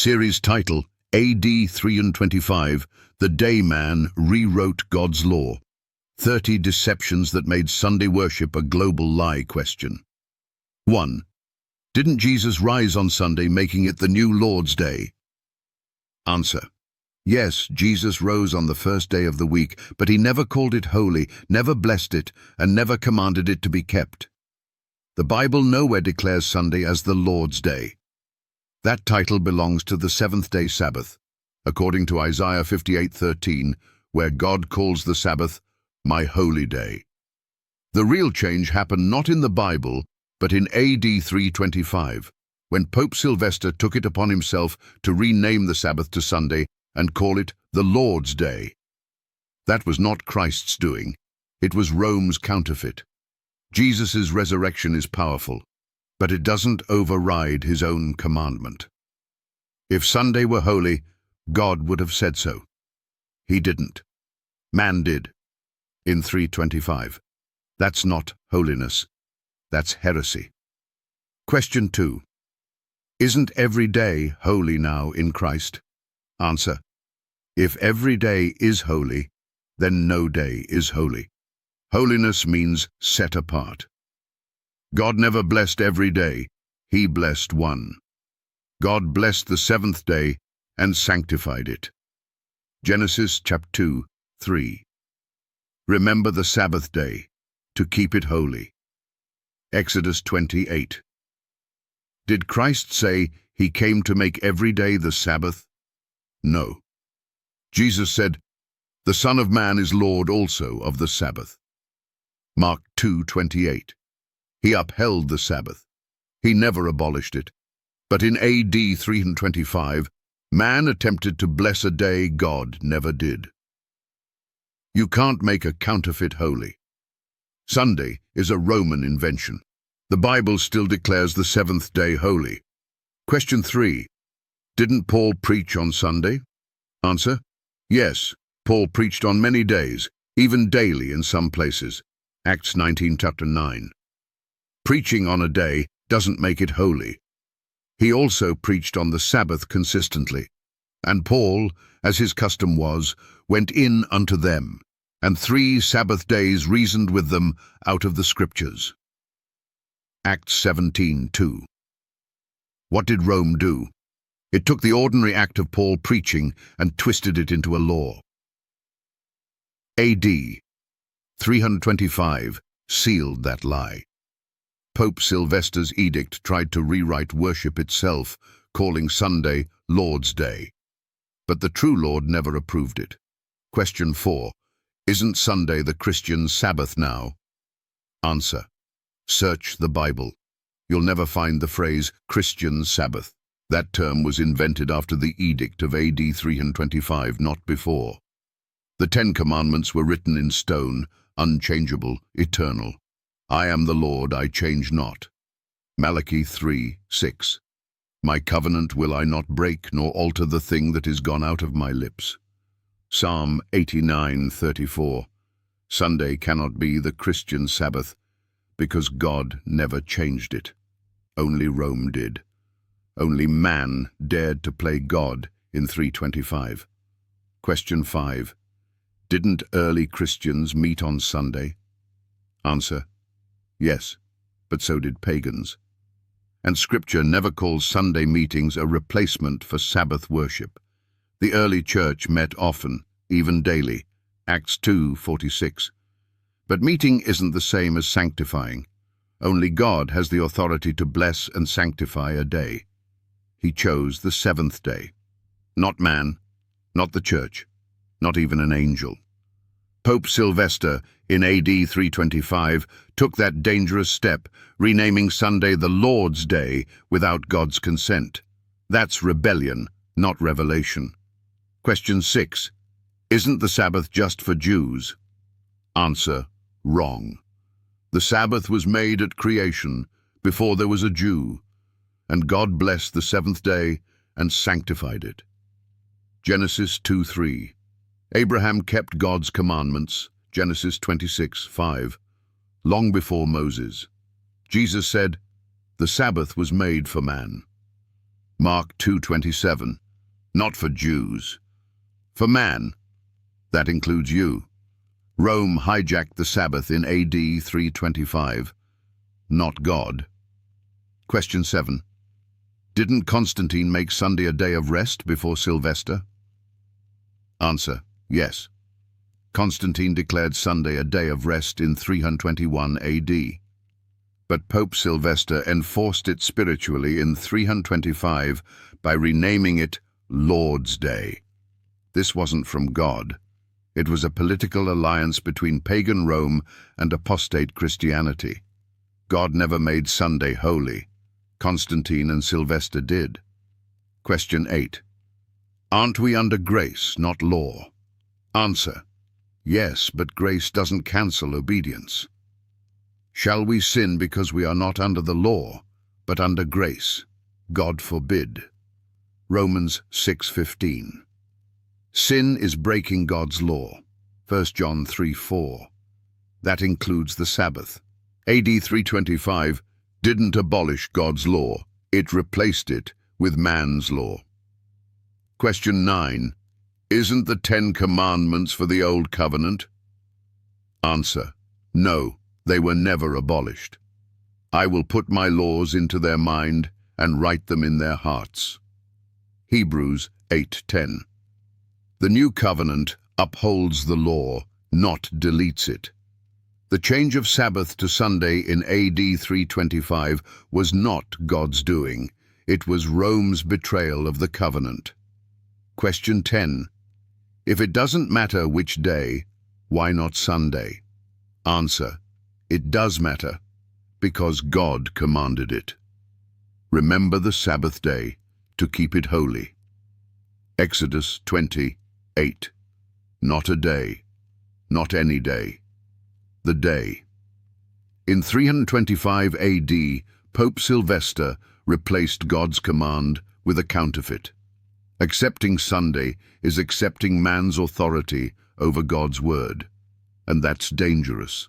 Series title, AD 325, The Day Man Rewrote God's Law. 30 Deceptions That Made Sunday Worship a Global Lie question. 1. Didn't Jesus rise on Sunday, making it the new Lord's Day? Answer. Yes, Jesus rose on the first day of the week, but he never called it holy, never blessed it, and never commanded it to be kept. The Bible nowhere declares Sunday as the Lord's Day. That title belongs to the seventh-day Sabbath, according to Isaiah 58:13, where God calls the Sabbath, my holy day. The real change happened not in the Bible, but in AD 325, when Pope Sylvester took it upon himself to rename the Sabbath to Sunday and call it the Lord's Day. That was not Christ's doing. It was Rome's counterfeit. Jesus' resurrection is powerful, but it doesn't override his own commandment. If Sunday were holy, God would have said so. He didn't. Man did. In 325. That's not holiness. That's heresy. Question 2. Isn't every day holy now in Christ? Answer. If every day is holy, then no day is holy. Holiness means set apart. God never blessed every day. He blessed one. God blessed the seventh day and sanctified it. Genesis chapter 2, 3. Remember the Sabbath day, to keep it holy. Exodus 28. Did Christ say he came to make every day the Sabbath? No. Jesus said, the Son of Man is Lord also of the Sabbath. Mark 2:28. He upheld the Sabbath. He never abolished it. But in AD 325, man attempted to bless a day God never did. You can't make a counterfeit holy. Sunday is a Roman invention. The Bible still declares the seventh day holy. Question 3. Didn't Paul preach on Sunday? Answer. Yes, Paul preached on many days, even daily in some places. Acts 19, chapter 9. Preaching on a day doesn't make it holy. He also preached on the Sabbath consistently. And Paul, as his custom was, went in unto them, and 3 Sabbath days reasoned with them out of the Scriptures. Acts 17:2. What did Rome do? It took the ordinary act of Paul preaching and twisted it into a law. AD 325 sealed that lie. Pope Sylvester's edict tried to rewrite worship itself, calling Sunday Lord's Day. But the true Lord never approved it. Question 4. Isn't Sunday the Christian Sabbath now? Answer. Search the Bible. You'll never find the phrase Christian Sabbath. That term was invented after the edict of AD 325, not before. The 10 Commandments were written in stone, unchangeable, eternal. I am the Lord, I change not. Malachi 3:6. My covenant will I not break, nor alter the thing that is gone out of my lips. Psalm 89:34. Sunday cannot be the Christian Sabbath, because God never changed it. Only Rome did. Only man dared to play God in 325. Question 5. Didn't early Christians meet on Sunday? Answer. Yes, but so did pagans. And Scripture never calls Sunday meetings a replacement for Sabbath worship. The early church met often, even daily. Acts 2:46. But meeting isn't the same as sanctifying. Only God has the authority to bless and sanctify a day. He chose the seventh day. Not man, not the church, not even an angel. Pope Sylvester, in AD 325, took that dangerous step, renaming Sunday the Lord's Day without God's consent. That's rebellion, not revelation. Question 6. Isn't the Sabbath just for Jews? Answer. Wrong. The Sabbath was made at creation, before there was a Jew, and God blessed the seventh day and sanctified it. Genesis 2:3. Abraham kept God's commandments, Genesis 26:5, long before Moses. Jesus said, the Sabbath was made for man. Mark 2:27, not for Jews. For man, that includes you. Rome hijacked the Sabbath in AD 325, not God. Question 7. Didn't Constantine make Sunday a day of rest before Sylvester? Answer, yes. Constantine declared Sunday a day of rest in 321 AD. But Pope Sylvester enforced it spiritually in 325 by renaming it Lord's Day. This wasn't from God. It was a political alliance between pagan Rome and apostate Christianity. God never made Sunday holy. Constantine and Sylvester did. Question 8. Aren't we under grace, not law? Answer, yes, but grace doesn't cancel obedience. Shall we sin because we are not under the law, but under grace? God forbid. Romans 6:15. Sin is breaking God's law. 1 John 3:4. That includes the Sabbath. AD 325 didn't abolish God's law, it replaced it with man's law. Question 9. Isn't the 10 Commandments for the Old Covenant? Answer, no, they were never abolished. I will put my laws into their mind and write them in their hearts. Hebrews 8:10. The New Covenant upholds the law, not deletes it. The change of Sabbath to Sunday in AD 325 was not God's doing. It was Rome's betrayal of the covenant. Question 10. If it doesn't matter which day, why not Sunday? Answer, it does matter, because God commanded it. Remember the Sabbath day to keep it holy. Exodus 20:8. Not a day, not any day. The day. In 325 AD, Pope Sylvester replaced God's command with a counterfeit. Accepting Sunday is accepting man's authority over God's word, and that's dangerous.